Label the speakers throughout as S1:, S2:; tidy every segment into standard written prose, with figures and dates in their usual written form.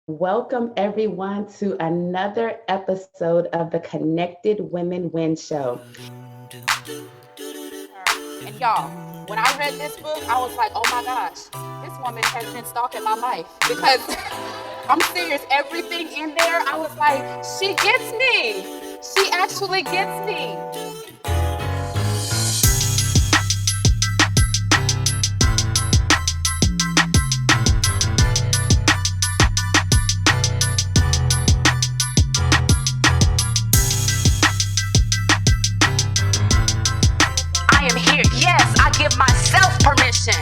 S1: Welcome everyone to another episode of the Connected Women Win Show.
S2: And y'all, when I read this book, I was like, oh my gosh, this woman has been stalking my life because I'm serious. Everything in there, I was like, she gets me. She actually gets me. I am here. Yes, I give myself permission.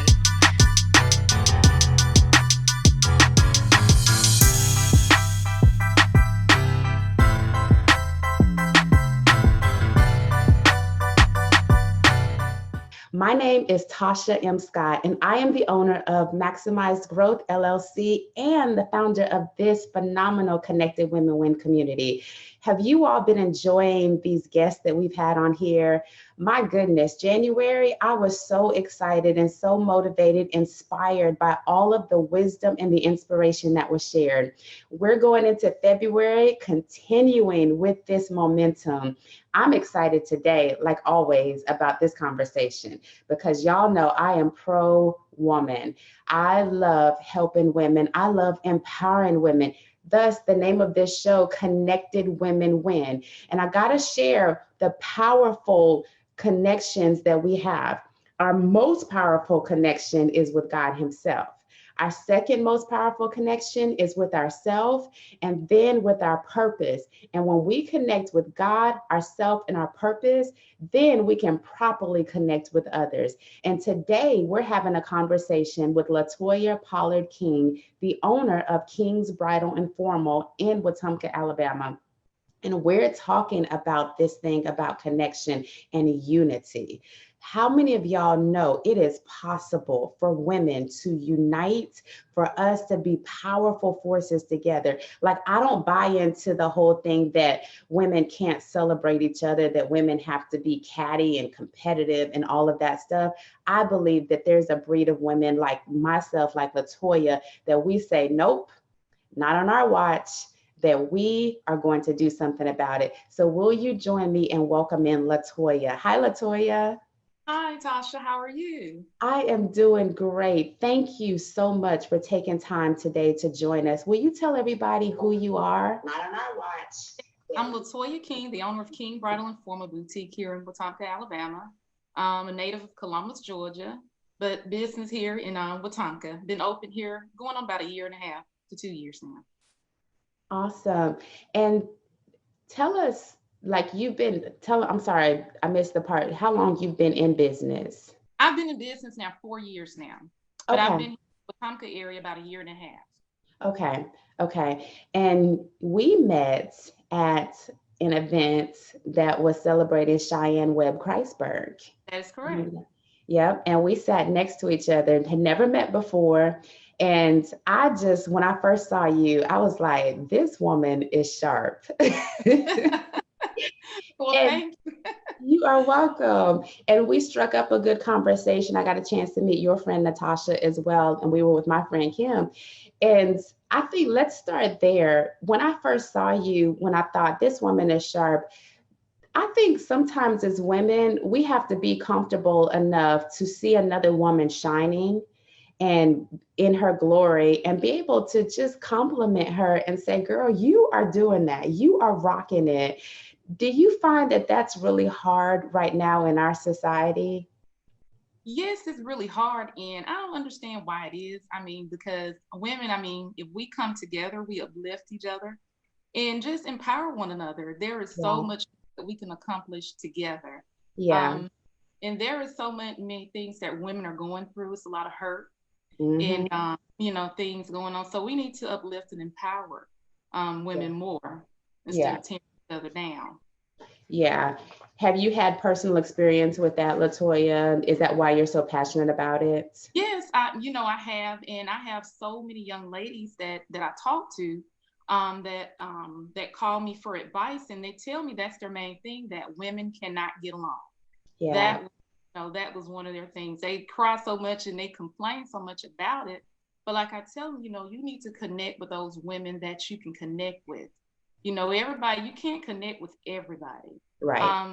S1: My name is Tasha M. Scott, and I am the owner of Maximized Growth LLC and the founder of this phenomenal Connected Women Win community. Have you all been enjoying these guests that we've had on here? My goodness, January, I was so excited and so motivated, inspired by all of the wisdom and the inspiration that was shared. We're going into February, continuing with this momentum. I'm excited today, like always, about this conversation because y'all know I am pro woman. I love helping women, I love empowering women. Thus, the name of this show, Connected Women Win. And I got to share the powerful connections that we have. Our most powerful connection is with God Himself. Our second most powerful connection is with ourselves and then with our purpose. And when we connect with God, ourself, and our purpose, then we can properly connect with others. And today we're having a conversation with LaToya Pollard King, the owner of King's Bridal and Formal in Wetumpka, Alabama. And we're talking about this thing about connection and unity. How many of y'all know it is possible for women to unite, for us to be powerful forces together? Like, I don't buy into the whole thing that women can't celebrate each other, that women have to be catty and competitive and all of that stuff. I believe that there's a breed of women like myself, like LaToya, that we say, nope, not on our watch, that we are going to do something about it. So will you join me in welcoming LaToya? Hi, LaToya.
S3: Hi, Tasha. How are you?
S1: I am doing great. Thank you so much for taking time today to join us. Will you tell everybody who you are? Not on our watch.
S3: I'm LaToya King, the owner of King Bridal and Formal Boutique here in Wetumpka, Alabama. I'm a native of Columbus, Georgia, but business here in Wetumpka. Been open here going on about a year and a half to 2 years now.
S1: Awesome. And tell us, like I'm sorry, I missed the part. How long you've been in business?
S3: I've been in business now 4 years now, but I've
S1: Okay.
S3: been in the Wetumpka area about a year and a half.
S1: Okay. Okay. And we met at an event that was celebrating Cheyenne Webb Kreisberg.
S3: That is correct.
S1: Mhm. Yep. And we sat next to each other and had never met before. And when I first saw you, I was like, this woman is sharp.
S3: Well,
S1: And
S3: thank you.
S1: you are welcome. And we struck up a good conversation. I got a chance to meet your friend Natasha as well. And we were with my friend Kim. And I think let's start there. When I first saw you, when I thought this woman is sharp, I think sometimes as women, we have to be comfortable enough to see another woman shining and in her glory and be able to just compliment her and say, girl, you are doing that. You are rocking it. Do you find that that's really hard right now in our society?
S3: Yes, it's really hard, and I don't understand why it is. I mean, because women, I mean, if we come together, we uplift each other and just empower one another. There is so
S1: Yeah.
S3: much that we can accomplish together.
S1: Yeah.
S3: Um, and there is so many things that women are going through. It's a lot of hurt
S1: Hmm.
S3: and, things going on. So we need to uplift and empower
S1: Yeah.
S3: women more instead
S1: Yeah.
S3: of tearing each other down.
S1: Yeah. Have you had personal experience with that, LaToya? Is that why you're so passionate about it?
S3: Yes, I have, and I have so many young ladies that I talk to, that call me for advice, and they tell me that's their main thing, that women cannot get along.
S1: Yeah.
S3: That that was one of their things. They cry so much and they complain so much about it, But like I tell them, you need to connect with those women that you can connect with. Everybody, you can't connect with everybody.
S1: Right.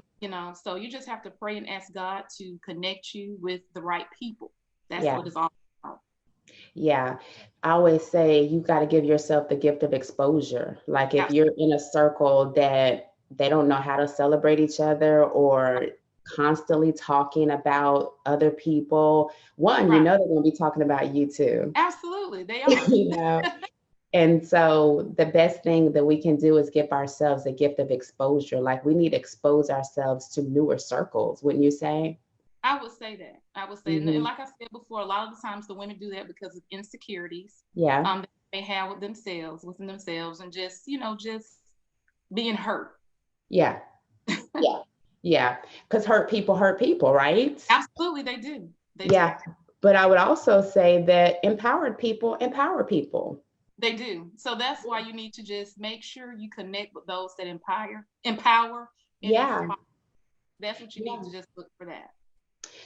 S3: So you just have to pray and ask God to connect you with the right people. That's
S1: Yeah.
S3: what it's all about.
S1: Yeah. I always say you got to give yourself the gift of exposure. Like if you're in a circle that they don't know how to celebrate each other or constantly talking about other people, one,
S3: Right.
S1: they're going to be talking about you too.
S3: Absolutely, they are.
S1: And so the best thing that we can do is give ourselves the gift of exposure. Like we need to expose ourselves to newer circles, wouldn't you say?
S3: I would say that. And
S1: Mm-hmm.
S3: like I said before, a lot of the times the women do that because of insecurities.
S1: Yeah.
S3: That they have within themselves, and just being hurt.
S1: Yeah. Yeah. Yeah. Because hurt people, right?
S3: Absolutely, they do.
S1: Yeah. But I would also say that empowered people empower people.
S3: They do. So that's why you need to just make sure you connect with those that empower, and
S1: Yeah.
S3: inspire. That's what you
S1: Yeah.
S3: need to just look for that.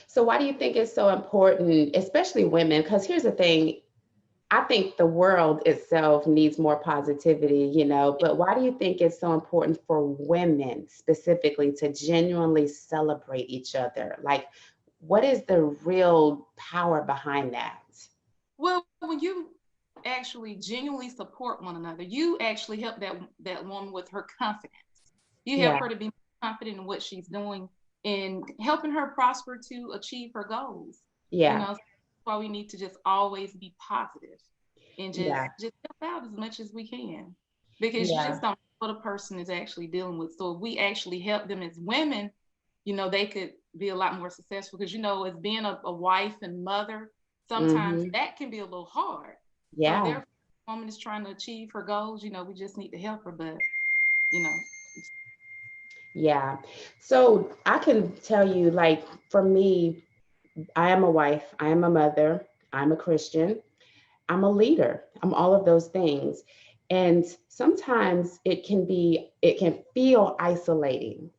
S1: So why do you think it's so important, especially women? Because here's the thing, I think the world itself needs more positivity, but why do you think it's so important for women specifically to genuinely celebrate each other? Like, what is the real power behind that?
S3: Well, when you actually genuinely support one another, you actually help that woman with her confidence. You help her to be confident in what she's doing and helping her prosper to achieve her goals.
S1: Yeah.
S3: That's why we need to just always be positive and just help out as much as we can, because you just don't know what a person is actually dealing with. So if we actually help them as women, they could be a lot more successful, because as being a wife and mother, sometimes that can be a little hard.
S1: Yeah.
S3: So therefore, if a woman is trying to achieve her goals, we just need to help her. But
S1: Yeah. So I can tell you, like, for me, I am a wife, I am a mother, I'm a Christian, I'm a leader, I'm all of those things. And sometimes it can feel isolating.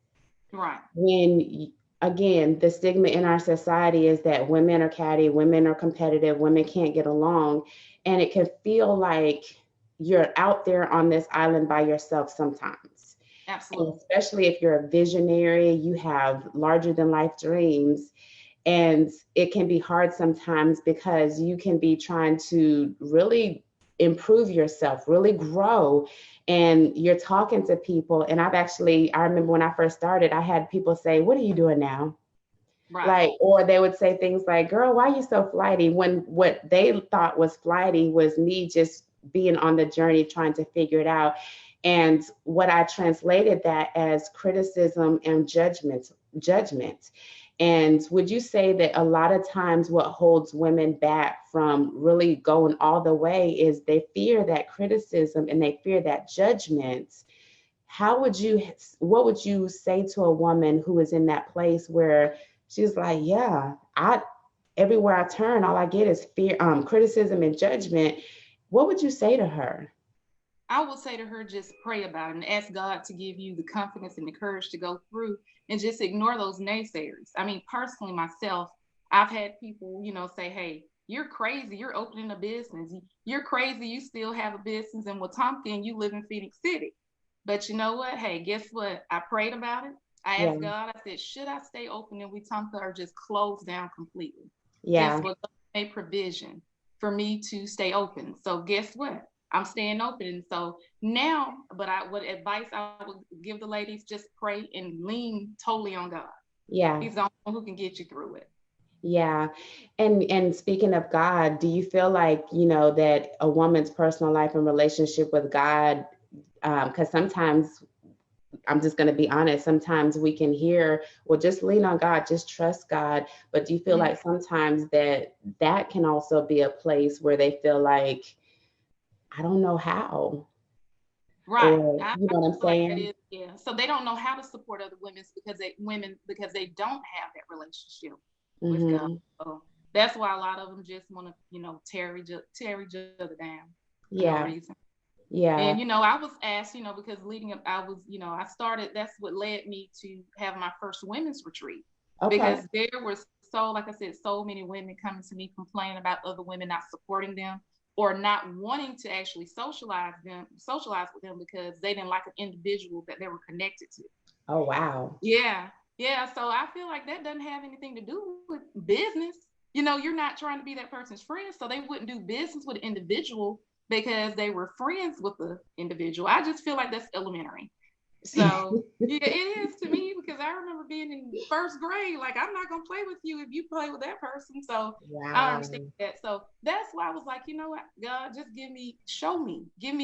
S3: Right.
S1: When, again, the stigma in our society is that women are catty, women are competitive, women can't get along. And it can feel like you're out there on this island by yourself sometimes.
S3: Absolutely.
S1: And especially if you're a visionary, you have larger than life dreams. And it can be hard sometimes because you can be trying to really improve yourself, really grow. And you're talking to people. And I remember when I first started, I had people say, "What are you doing now?"
S3: Right.
S1: Like, or they would say things like, "Girl, why are you so flighty?" When what they thought was flighty was me just being on the journey trying to figure it out. And what I translated that as criticism and judgment. And would you say that a lot of times what holds women back from really going all the way is they fear that criticism and they fear that judgment? What would you say to a woman who is in that place where she's like, yeah, everywhere I turn, all I get is fear, criticism and judgment. What would you say to her?
S3: I would say to her, just pray about it and ask God to give you the confidence and the courage to go through, and just ignore those naysayers. I mean, personally, myself, I've had people, say, "Hey, you're crazy. You're opening a business. You're crazy. You still have a business in Wetumpka and you live in Phoenix City." But you know what? Hey, guess what? I prayed about it. I asked God, I said, should I stay open in Wetumpka or just close down completely?
S1: Yeah.
S3: Guess what? God made provision for me to stay open. So guess what? I'm staying open. And so now, what advice I would give the ladies, just pray and lean totally on God.
S1: Yeah.
S3: He's the only one who can get you through it.
S1: Yeah. And speaking of God, do you feel like, that a woman's personal life and relationship with God, because sometimes, I'm just going to be honest, sometimes we can hear, well, just lean on God, just trust God. But do you feel like sometimes that can also be a place where they feel like, I don't know how?
S3: Right.
S1: Or, you know what I'm saying?
S3: Yeah. So they don't know how to support other women because they don't have that relationship with God. So that's why a lot of them just want to, tear each other down for no reason.
S1: Yeah.
S3: And, I was asked, because leading up, I was, I started, that's what led me to have my first women's retreat. Okay. Because there were like I said, so many women coming to me complaining about other women not supporting them. or not wanting to actually socialize with them because they didn't like an individual that they were connected to.
S1: Oh, wow.
S3: Yeah. Yeah. So I feel like that doesn't have anything to do with business. You know, you're not trying to be that person's friend. So they wouldn't do business with an individual because they were friends with the individual. I just feel like that's elementary. So yeah, it is to me, because I remember being in first grade, like, I'm not gonna play with you if you play with that person. So
S1: Wow.
S3: I understand that. So that's why I was like, you know what, God, just give me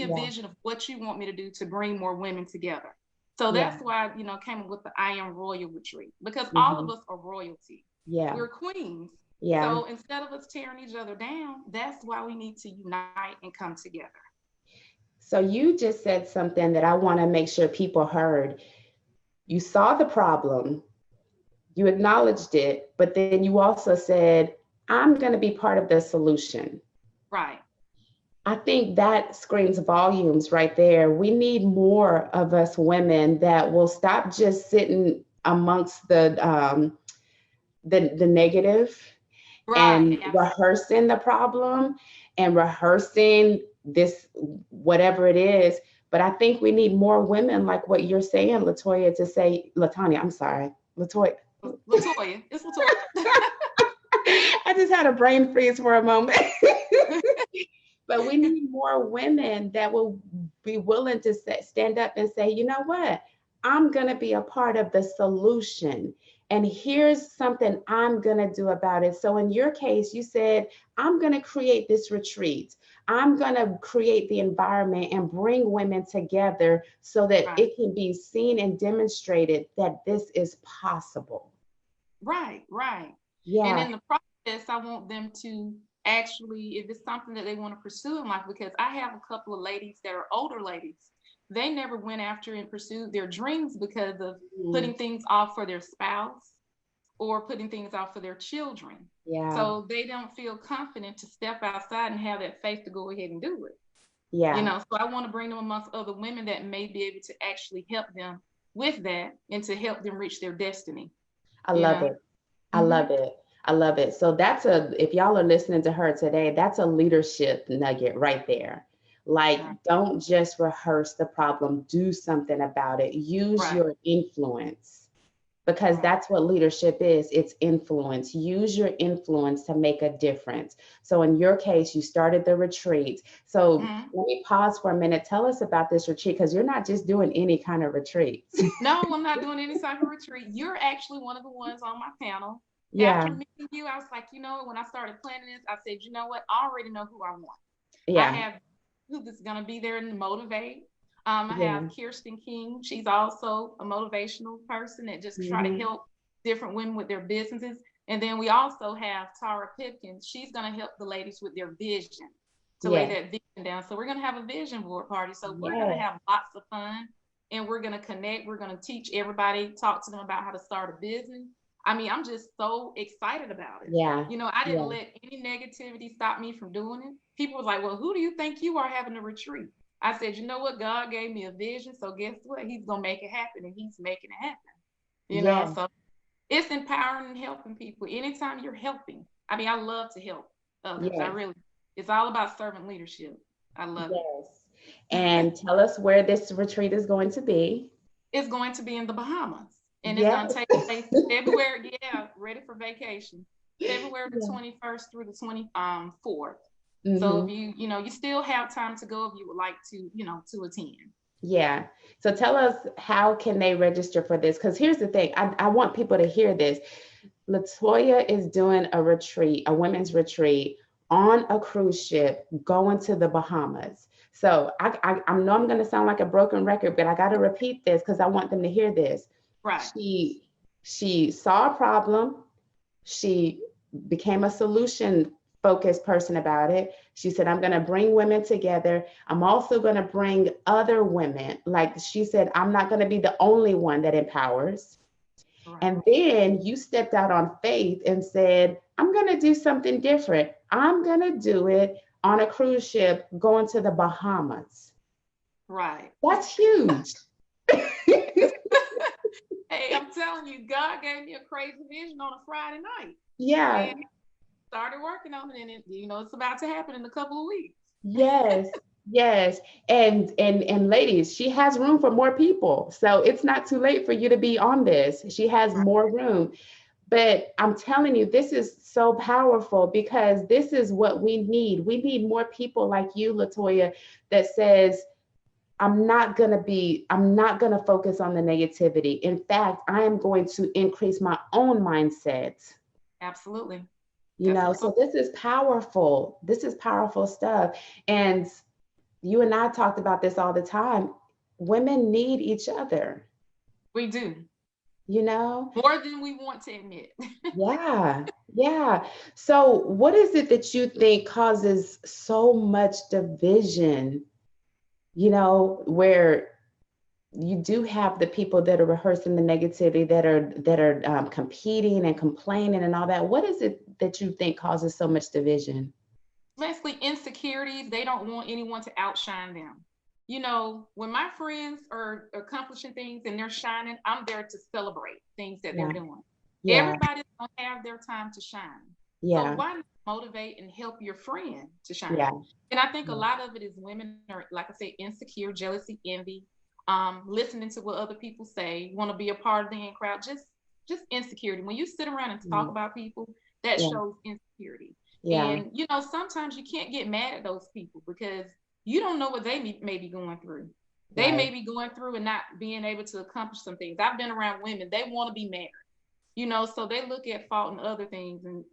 S3: a vision of what you want me to do to bring more women together. So that's why, you know, came up with the I Am Royal retreat, because all of us are royalty.
S1: Yeah.
S3: We're queens.
S1: Yeah.
S3: So instead of us tearing each other down, that's why we need to unite and come together.
S1: So you just said something that I want to make sure people heard. You saw the problem, you acknowledged it, but then you also said, I'm going to be part of the solution.
S3: Right.
S1: I think that screams volumes right there. We need more of us women that will stop just sitting amongst the negative, and rehearsing the problem and rehearsing this, whatever it is. But I think we need more women like what you're saying, LaToya, to say, LaTanya, I'm sorry, LaToya.
S3: LaToya, it's LaToya.
S1: I just had a brain freeze for a moment. But we need more women that will be willing to stand up and say, you know what? I'm going to be a part of the solution. And here's something I'm going to do about it. So in your case, you said, I'm going to create this retreat. I'm going to create the environment and bring women together so that it can be seen and demonstrated that this is possible.
S3: Right.
S1: Yeah.
S3: And in the process, I want them to actually, if it's something that they want to pursue in life, because I have a couple of ladies that are older ladies. They never went after and pursued their dreams because of putting things off for their spouse or putting things off for their children.
S1: Yeah.
S3: So they don't feel confident to step outside and have that faith to go ahead and do it.
S1: Yeah.
S3: You know, so I want to bring them amongst other women that may be able to actually help them with that and to help them reach their destiny.
S1: I love it. I love it. I love it. So that's if y'all are listening to her today, that's a leadership nugget right there. Like, don't just rehearse the problem, do something about it. Use your influence, because that's what leadership is. It's influence. Use your influence to make a difference. So in your case, you started the retreat. So let me pause for a minute. Tell us about this retreat, because you're not just doing any kind of retreat.
S3: No, I'm not doing any type of retreat. You're actually one of the ones on my panel.
S1: Yeah.
S3: After meeting you, I was like, you know, when I started planning this, I said, you know what? I already know who I want.
S1: Yeah.
S3: I have who's going to be there and motivate. I have Kirsten King. She's also a motivational person that just try to help different women with their businesses. And then we also have Tara Pipkins. She's going to help the ladies with their vision, to lay that vision down. So we're going to have a vision board party. So we're going to have lots of fun, and we're going to connect. We're going to teach everybody, talk to them about how to start a business. I mean, I'm just so excited about it.
S1: Yeah.
S3: You know, I didn't let any negativity stop me from doing it. People was like, well, who do you think you are having a retreat? I said, you know what? God gave me a vision. So guess what? He's going to make it happen, and he's making it happen. You know, so it's empowering and helping people. Anytime you're helping. I mean, I love to help others. It's all about servant leadership. I love it.
S1: And tell us where this retreat is going to be.
S3: It's going to be in the Bahamas. And it's going to take place February. Ready for vacation. February the 21st through the 24th. So if you still have time to go if you would like to, to attend. Yeah.
S1: So tell us, how can they register for this? Because here's the thing. I want people to hear this. LaToya is doing a retreat, a women's retreat on a cruise ship going to the Bahamas. So I know I'm going to sound like a broken record, but I got to repeat this because I want them to hear this.
S3: Right.
S1: She saw a problem. She became a solution-focused person about it. She said, I'm going to bring women together. I'm also going to bring other women. Like she said, I'm not going to be the only one that empowers. Right. And then you stepped out on faith and said, I'm going to do something different. I'm going to do it on a cruise ship going to the Bahamas.
S3: Right.
S1: That's huge.
S3: Hey, I'm telling you, God gave me a crazy vision on a Friday night.
S1: Yeah.
S3: And started working on it, and it's about to happen in a couple of weeks.
S1: Yes, yes. And ladies, she has room for more people. So it's not too late for you to be on this. She has
S3: Right.
S1: more room. But I'm telling you, this is so powerful because this is what we need. We need more people like you, LaToya, that says, I'm not gonna focus on the negativity. In fact, I am going to increase my own mindset.
S3: Absolutely.
S1: You
S3: That's
S1: know,
S3: what
S1: so this is powerful. This is powerful stuff. And you and I talked about this all the time. Women need each other,
S3: we do.
S1: you know?
S3: More than we want to admit.
S1: Yeah, yeah. So, what is it that you think causes so much division, where you do have the people that are rehearsing the negativity, that are competing and complaining and all that? What is it that you think causes so much division?
S3: Basically, insecurities, they don't want anyone to outshine them. When my friends are accomplishing things and they're shining, I'm there to celebrate things that they're
S1: Yeah,
S3: doing.
S1: yeah,
S3: Everybody's gonna have their time to shine. So
S1: yeah,
S3: why not motivate and help your friend to shine?
S1: yeah,
S3: And I think a
S1: yeah,
S3: lot of it is women are, like I said, insecure, jealousy, envy, listening to what other people say, want to be a part of the in crowd, just insecurity. When you sit around and talk
S1: mm,
S3: about people, that
S1: yeah,
S3: shows insecurity.
S1: yeah,
S3: And sometimes you can't get mad at those people because you don't know what they may be going through. They
S1: right,
S3: may be going through and not being able to accomplish some things. I've been around women, they want to be married, so they look at fault in other things, and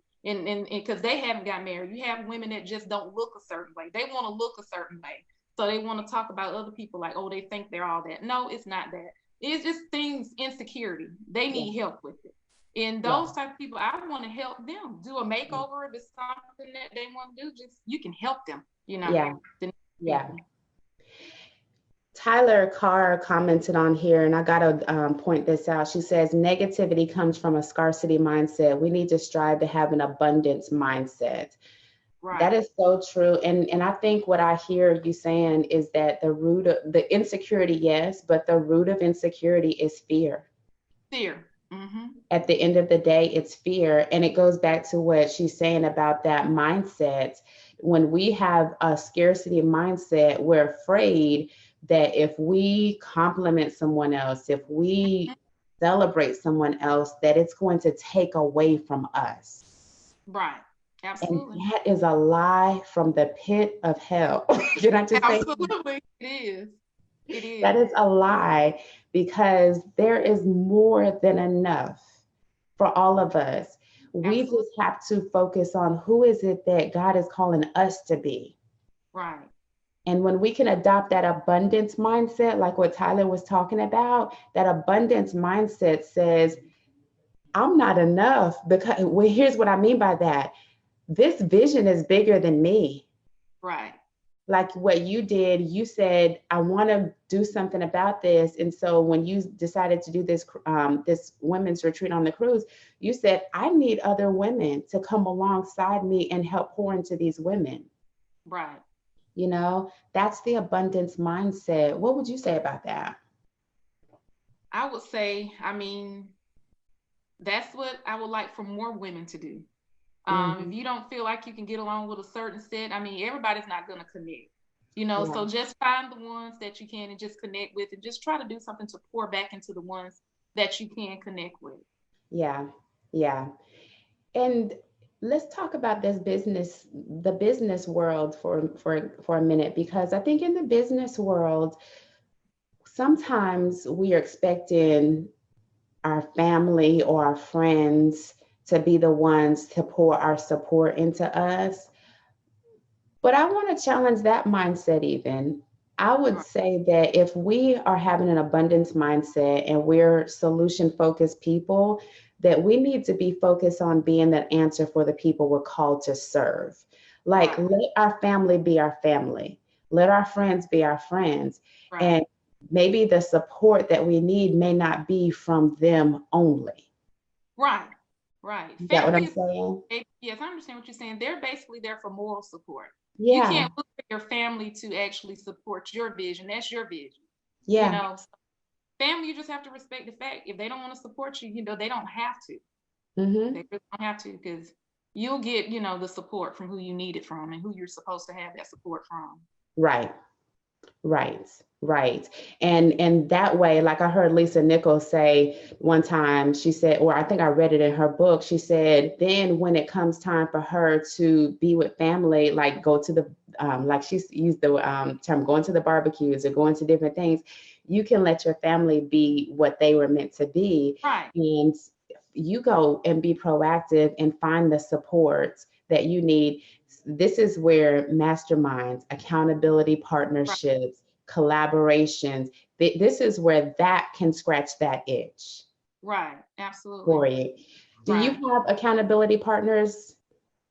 S3: because they haven't got married. You have women that just don't look a certain way. They want to look a certain way. So they want to talk about other people like, oh, they think they're all that. No, it's not that. It's just things, insecurity. They
S1: yeah,
S3: need help with it. And
S1: yeah,
S3: those type of people, I want to help them do a makeover if it's something that they want to do. Just you can help them,
S1: yeah,
S3: the
S1: yeah.
S3: people.
S1: Tyler Carr commented on here, and I got to point this out. She says, negativity comes from a scarcity mindset. We need to strive to have an abundance mindset. That
S3: Right.
S1: is so true. And I think what I hear you saying is that the root of the insecurity, yes, but the root of insecurity is fear.
S3: Fear. Mm-hmm.
S1: At the end of the day, it's fear. And it goes back to what she's saying about that mindset. When we have a scarcity mindset, we're afraid that if we compliment someone else, if we celebrate someone else, that it's going to take away from us.
S3: Right.
S1: And
S3: Absolutely.
S1: that is a lie from the pit of hell. Can I just say
S3: Absolutely. It is. It
S1: that
S3: is.
S1: is a lie because there is more than enough for all of us. We
S3: Absolutely.
S1: just have to focus on who is it that God is calling us to be.
S3: Right.
S1: And when we can adopt that abundance mindset, like what Tyler was talking about, that abundance mindset says, I'm not enough. Because, well, here's what I mean by that: this vision is bigger than me.
S3: Right.
S1: Like what you did, you said, I want to do something about this. And so when you decided to do this women's retreat on the cruise, you said, I need other women to come alongside me and help pour into these women.
S3: Right.
S1: That's the abundance mindset. What would you say about that?
S3: I would say, I mean, that's what I would like for more women to do. If
S1: Hmm.
S3: you don't feel like you can get along with a certain set, I mean, everybody's not going to connect,
S1: Yeah,
S3: so just find the ones that you can and just connect with and just try to do something to pour back into the ones that you can connect with.
S1: yeah, yeah. And let's talk about the business world for a minute, because I think in the business world, sometimes we are expecting our family or our friends to be the ones to pour our support into us. But I want to challenge that mindset even. I would
S3: Right.
S1: say that if we are having an abundance mindset and we're solution focused people, that we need to be focused on being that answer for the people we're called to serve. Like,
S3: Right.
S1: let our family be our family, let our friends be our friends.
S3: Right.
S1: And maybe the support that we need may not be from them only.
S3: Right. Right.
S1: You get what
S3: Family
S1: I'm
S3: is,
S1: saying?
S3: yes, I understand what you're saying. They're basically there for moral support. You
S1: Yeah,
S3: can't look for your family to actually support your vision. That's your vision. You
S1: yeah.
S3: know, family, you just have to respect the fact if they don't want to support you, they don't have to.
S1: Hmm.
S3: They really don't have to because you'll get, you know, the support from who you need it from and who you're supposed to have that support from.
S1: Right. Right, right. And that way, like I heard Lisa Nichols say one time, she said, or I think I read it in her book, she said, then when it comes time for her to be with family, like go to the, like she used the term going to the barbecues or going to different things, you can let your family be what they were meant to be.
S3: Right.
S1: And you go and be proactive and find the support that you need. This is where masterminds, accountability
S3: Right.
S1: partnerships, collaborations, this is where that can scratch that itch
S3: Right. Absolutely.
S1: for you. Do you
S3: Right.
S1: have accountability partners?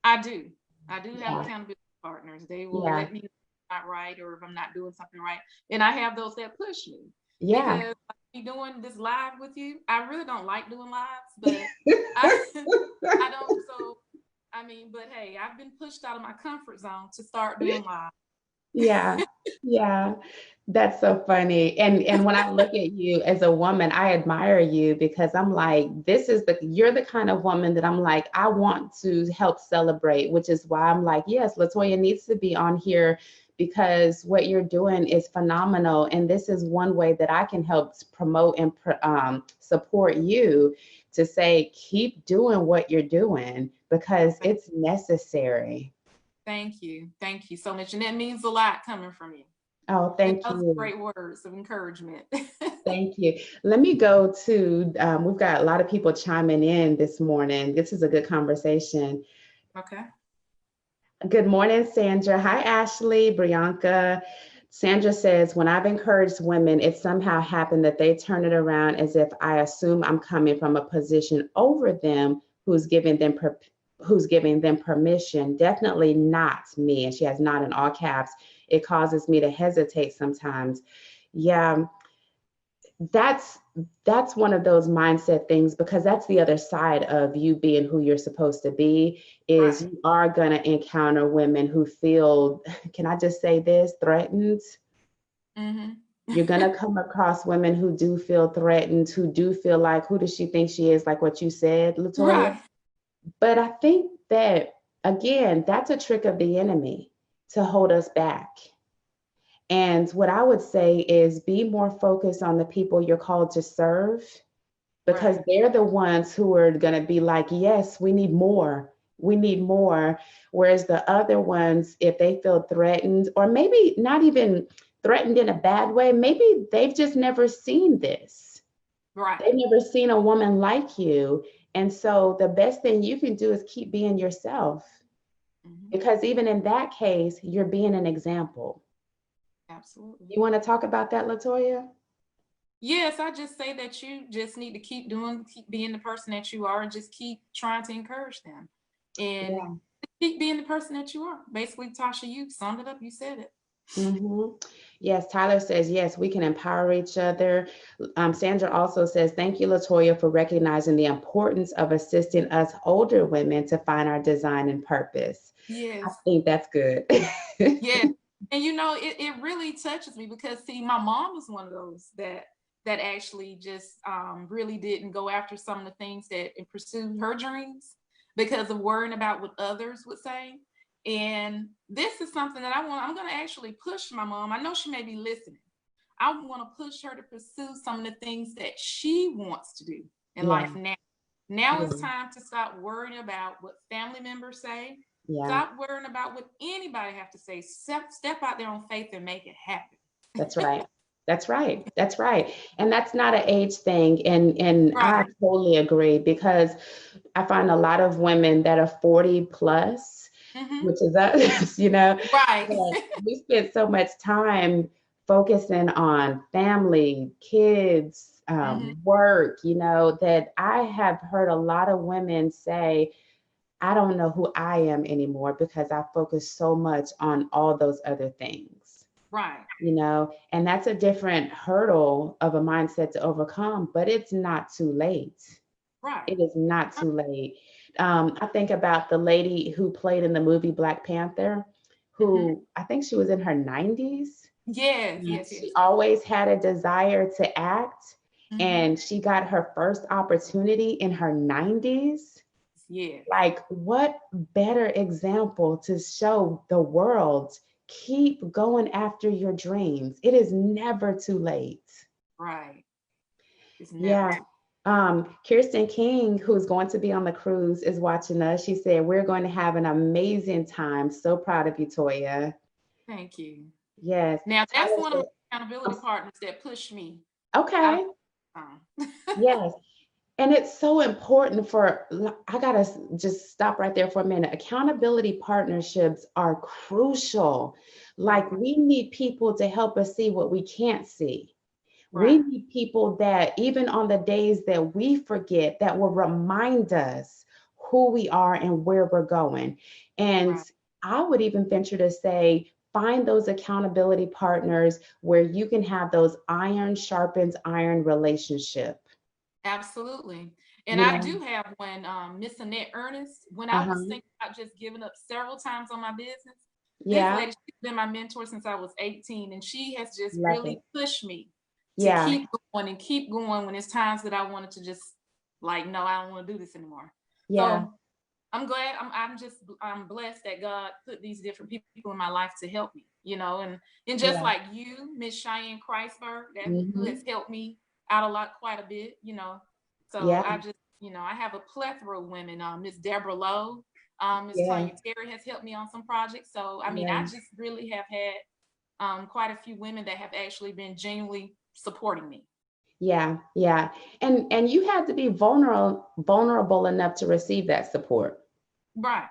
S3: I do. I do have
S1: Yeah.
S3: accountability partners. They will
S1: Yeah.
S3: let me know if I'm not right or if I'm not doing something right. And I have those that push me
S1: Yeah.
S3: because like, me doing this live with you, I really don't like doing lives, but I I don't. So I mean, but hey, I've been pushed out of my comfort zone to start doing live.
S1: Yeah, yeah, that's so funny. And when I look at you as a woman, I admire you because I'm like, you're the kind of woman that I'm like, I want to help celebrate, which is why I'm like, yes, LaToya needs to be on here because what you're doing is phenomenal. And this is one way that I can help promote and support you to say, keep doing what you're doing because it's necessary.
S3: Thank you. Thank you so much. And that means a lot coming from you.
S1: Oh,
S3: And
S1: thank
S3: those are
S1: you.
S3: great words of encouragement.
S1: Thank you. Let me go to, we've got a lot of people chiming in this morning. This is a good conversation.
S3: Okay.
S1: Good morning, Sandra. Hi, Ashley, Brianka. Sandra says, when I've encouraged women, it somehow happened that they turn it around as if I assume I'm coming from a position over them who's giving them permission. Definitely not me. And she has not in all caps. It causes me to hesitate sometimes. Yeah, that's that's one of those mindset things because that's the other side of you being who you're supposed to be is
S3: Right.
S1: you are going to encounter women who feel, can I just say this, threatened.
S3: Mm-hmm.
S1: You're going to come across women who do feel threatened, who do feel like, who does she think she is, like what you said, LaToya.
S3: Right.
S1: But I think that again, that's a trick of the enemy to hold us back. And what I would say is be more focused on the people you're called to serve because
S3: Right.
S1: they're the ones who are going to be like, yes, we need more. We need more. Whereas the other ones, if they feel threatened, or maybe not even threatened in a bad way, maybe they've just never seen this.
S3: Right.
S1: They've never seen a woman like you. And so the best thing you can do is keep being yourself
S3: Mm-hmm.
S1: because even in that case, you're being an example.
S3: Absolutely.
S1: You want to talk about that, LaToya?
S3: Yes, I just say that you just need to keep being the person that you are and just keep trying to encourage them. And
S1: Yeah.
S3: keep being the person that you are. Basically, Tasha, you summed it up. You said it.
S1: Mm-hmm. Yes, Tyler says, yes, we can empower each other. Sandra also says, thank you, LaToya, for recognizing the importance of assisting us older women to find our design and purpose. I
S3: Yes.
S1: think that's good.
S3: Yeah. And you know, it really touches me because see, my mom was one of those that actually just really didn't go after some of the things that and pursue her dreams because of worrying about what others would say. And this is something that I'm gonna actually push my mom. I know she may be listening. I want to push her to pursue some of the things that she wants to do in
S1: Yeah,
S3: life now. Now it's
S1: yeah,
S3: time to stop worrying about what family members say.
S1: yeah.
S3: Stop worrying about what anybody have to say. Step out there on faith and make it happen.
S1: That's right. That's right. That's right. And that's not an age thing. And I
S3: Right.
S1: totally agree because I find a lot of women that are 40 plus,
S3: Mm-hmm.
S1: which is us, you know,
S3: Right.
S1: but we spend so much time focusing on family, kids,
S3: Mm-hmm.
S1: work, you know, that I have heard a lot of women say, I don't know who I am anymore because I focus so much on all those other things,
S3: Right.
S1: you know, and that's a different hurdle of a mindset to overcome, but it's not too late.
S3: Right.
S1: It is not too late. I think about the lady who played in the movie Black Panther,
S3: Mm-hmm.
S1: who I think she was in her 90s.
S3: Yes.
S1: And
S3: Yes.
S1: she
S3: Yes.
S1: always had a desire to act,
S3: Mm-hmm.
S1: and she got her first opportunity in her 90s.
S3: Yes.
S1: Like, what better example to show the world? Keep going after your dreams. It is never too late.
S3: Right. It's never
S1: Yeah.
S3: too.
S1: Kirsten King, who's going to be on the cruise, is watching us. She said, we're going to have an amazing time. So proud of you, Toya.
S3: Thank you.
S1: Yes.
S3: Now that's
S1: Tyler
S3: one of my
S1: said,
S3: accountability partners that pushed me out of
S1: okay.
S3: time.
S1: Yes. And it's so important for, I got to just stop right there for a minute. Accountability partnerships are crucial. Like, we need people to help us see what we can't see. We
S3: Right.
S1: need people that, even on the days that we forget, that will remind us who we are and where we're going. And
S3: Right.
S1: I would even venture to say, find those accountability partners where you can have those iron sharpens iron relationship.
S3: Absolutely. And
S1: You
S3: I
S1: know,
S3: do have one, Miss Annette Ernest, when I was
S1: uh-huh.
S3: thinking about just giving up several times on my business. This
S1: Yeah,
S3: lady, she's been my mentor since I was 18, and she has just
S1: love
S3: really
S1: it.
S3: pushed me to
S1: Yeah,
S3: keep going when it's times that I wanted to just like, no, I don't want to do this anymore.
S1: yeah,
S3: So I'm glad I'm blessed that God put these different people in my life to help me, and just
S1: yeah.
S3: like you, Miss Cheyenne Kreisberg, that who has
S1: Hmm.
S3: helped me out a lot, quite a bit. So
S1: Yeah,
S3: I have a plethora of women. Miss Deborah Lowe, Miss
S1: yeah,
S3: Tanya Terry has helped me on some projects. So I mean,
S1: yeah.
S3: I just really have had quite a few women that have actually been genuinely supporting me.
S1: Yeah, yeah. And you had to be vulnerable enough to receive that support.
S3: Right,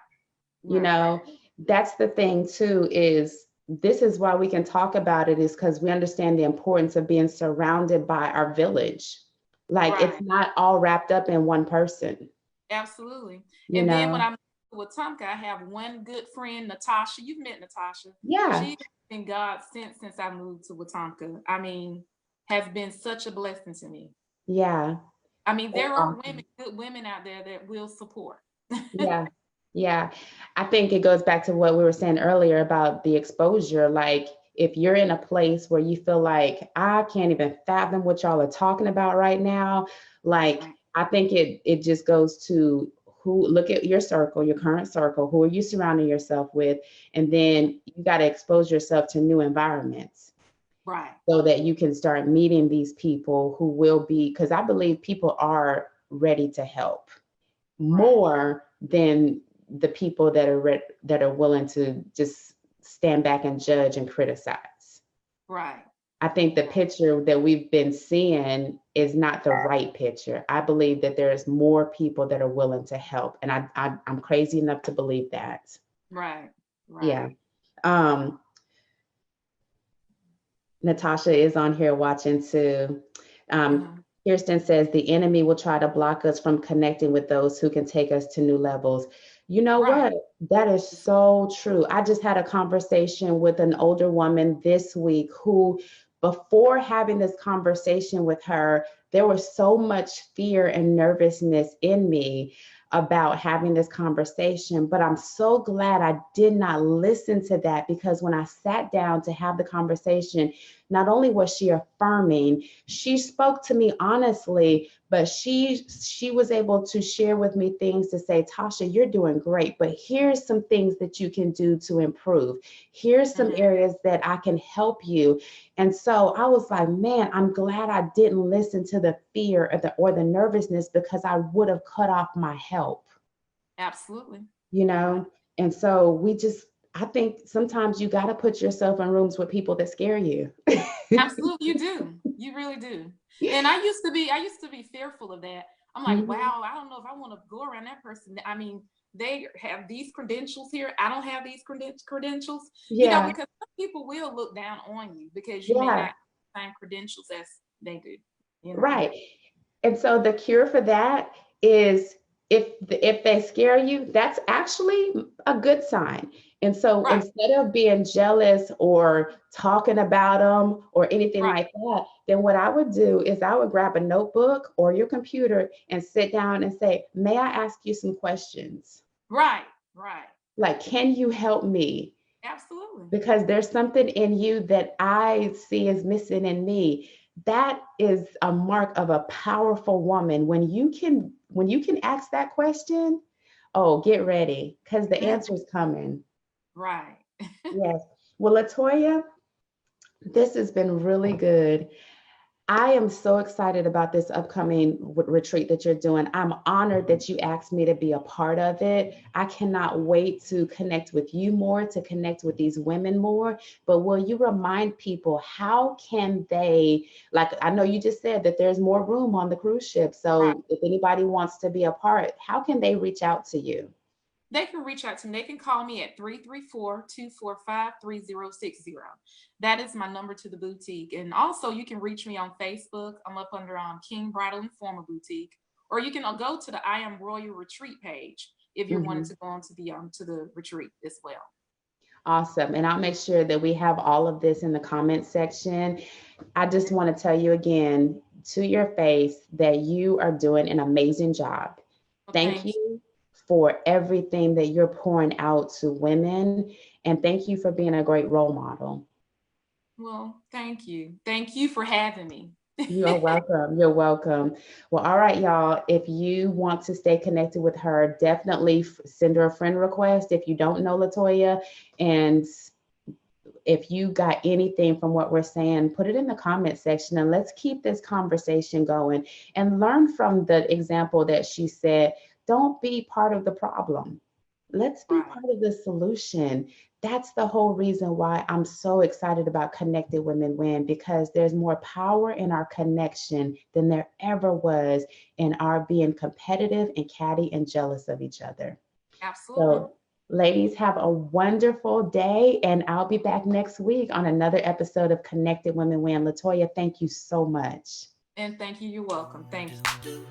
S1: You
S3: right,
S1: know, that's the thing too, is this is why we can talk about it, is because we understand the importance of being surrounded by our village. Like, it's
S3: right.
S1: not all wrapped up in one person,
S3: Absolutely.
S1: you
S3: And then when
S1: know?
S3: I'm with Tumka, I have one good friend, Natasha. You've met Natasha.
S1: Yeah,
S3: She's been God since I moved to Wetumpka. I mean, has been such a blessing to me.
S1: yeah.
S3: I mean,
S1: That's
S3: there are
S1: awesome.
S3: good women out there that will support.
S1: Yeah. Yeah. I think it goes back to what we were saying earlier about the exposure. Like, if you're in a place where you feel like I can't even fathom what y'all are talking about right now, like,
S3: Right.
S1: I think it just goes to who, look at your circle, your current circle, who are you surrounding yourself with? And then you got to expose yourself to new environments
S3: Right.
S1: so that you can start meeting these people who will be, because I believe people are ready to help
S3: Right.
S1: more than the people that that are willing to just stand back and judge and criticize.
S3: Right.
S1: I think the
S3: Right.
S1: picture that we've been seeing is not the right picture. I believe that there's more people that are willing to help, and I'm crazy enough to believe that.
S3: Right. Right.
S1: Yeah. Um, Natasha is on here watching too. Um,
S3: Mhm.
S1: Kirsten says the enemy will try to block us from connecting with those who can take us to new levels. You know
S3: Right.
S1: what? That is so true. I just had a conversation with an older woman this week who, before having this conversation with her, there was so much fear and nervousness in me about having this conversation. But I'm so glad I did not listen to that, because when I sat down to have the conversation, not only was she affirming, she spoke to me honestly, but she was able to share with me things to say, Tasha, you're doing great, but here's some things that you can do to improve. Here's some
S3: Mhm.
S1: areas that I can help you. And so I was like, man, I'm glad I didn't listen to the fear or the nervousness, because I would have cut off my help,
S3: Absolutely.
S1: you
S3: Right.
S1: know? And so I think sometimes you got to put yourself in rooms with people that scare you.
S3: Absolutely, you do. You really do. And I used to be fearful of that. I'm like,
S1: Mhm.
S3: wow, I don't know if I want to go around that person. I mean, they have these credentials here. I don't have these credentials,
S1: Yeah,
S3: because some people will look down on you because you may not
S1: yeah,
S3: have the same credentials as they do.
S1: right. And so the cure for that is, if they scare you, that's actually a good sign. And so
S3: Right,
S1: instead of being jealous or talking about them or anything
S3: right,
S1: like that, then what I would do is I would grab a notebook or your computer and sit down and say, may I ask you some questions?
S3: right, right.
S1: Like, can you help me?
S3: Absolutely.
S1: Because there's something in you that I see is missing in me. That is a mark of a powerful woman. When you can ask that question, Oh, get ready, because the answer is coming.
S3: Right.
S1: Yes. Well, LaToya, this has been really good. I am so excited about this upcoming retreat that you're doing. I'm honored that you asked me to be a part of it. I cannot wait to connect with you more, to connect with these women more. But will you remind people, how can they, like, I know you just said that there's more room on the cruise ship.
S3: Right.
S1: So if anybody wants to be a part, how can they reach out to you?
S3: They can reach out to me. They can call me at 334-245-3060. That is my number to the boutique. And also you can reach me on Facebook. I'm up under King Bridal and Former Boutique. Or you can go to the I Am Royal Retreat page if you're wanting
S1: Mhm.
S3: to go on to the retreat as well.
S1: Awesome. And I'll make sure that we have all of this in the comment section. I just want to tell you again, to your face, that you are doing an amazing job.
S3: Well,
S1: Thank
S3: thank you.
S1: you for everything that you're pouring out to women. And thank you for being a great role model.
S3: Well, thank you. Thank you for having me.
S1: You are welcome. You're welcome. Well, all right, y'all. If you want to stay connected with her, definitely send her a friend request if you don't know LaToya. And if you got anything from what we're saying, put it in the comment section and let's keep this conversation going and learn from the example that she said. Don't be part of the problem. Let's be
S3: Right.
S1: part of the solution. That's the whole reason why I'm so excited about Connected Women Win, because there's more power in our connection than there ever was in our being competitive and catty and jealous of each other.
S3: Absolutely.
S1: So, ladies, have a wonderful day, and I'll be back next week on another episode of Connected Women Win. LaToya, thank you so much.
S3: And thank you. You're welcome. Thank you.